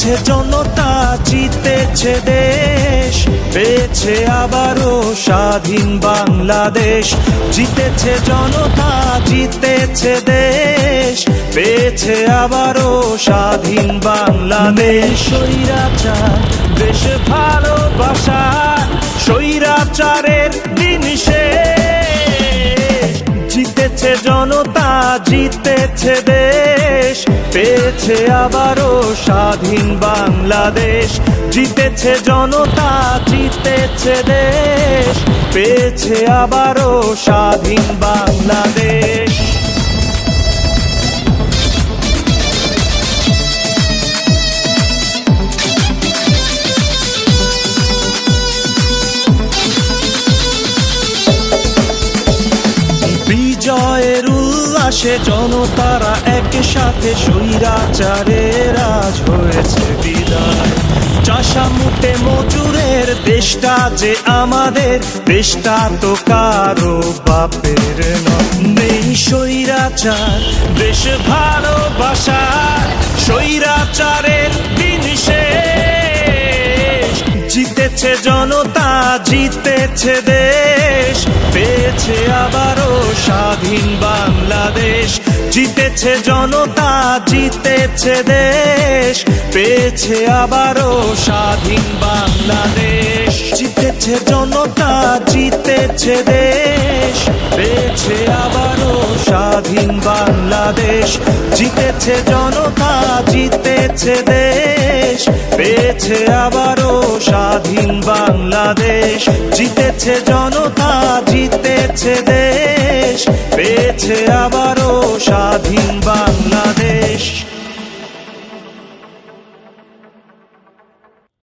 জিতেছে জনতা, জিতেছে দেশ, পেয়েছে আবারও স্বাধীন বাংলাদেশ। জিতেছে জনতা, জিতেছে দেশ, পেয়েছে আবারও স্বাধীন বাংলাদেশ। স্বৈরাচার দেশ ভালোবাসা, স্বৈরাচারের দিন শেষ। জিতেছে জনতা, জিতেছে দেশ, পেয়েছে আবারও স্বাধীন বাংলাদেশ। জিতেছে জনতা, জিতেছে দেশ, পেয়েছে আবারও স্বাধীন বাংলাদেশ। বিজয়ের উল্লাসে জনতারা একসাথে, স্বৈরাচারের আজ হয়েছে বিদায়। চাষা মুটে মজুরের দেশটা যে আমাদের, দেশটা তো কারো বাপের নয়। নেই স্বৈরাচার দেশ ভালোবাসা, স্বৈরাচারের দিন শেষ। জিতেছে জনতা, জিতেছে দেশ, পেয়েছে আবারও স্বাধীন বাংলাদেশ। জিতেছে জনতা, জিতেছে দেশ, পেয়েছে আবারও স্বাধীন বাংলাদেশ। জিতেছে জনতা, জিতেছে দেশ, পেয়েছে আবারও স্বাধীন বাংলাদেশ। জিতেছে জনতা, জিতেছে দেশ, পেয়েছে আবারও স্বাধীন বাংলাদেশ। জিতেছে জনতা, জিতেছে দেশ, পেয়েছে আবারও স্বাধীন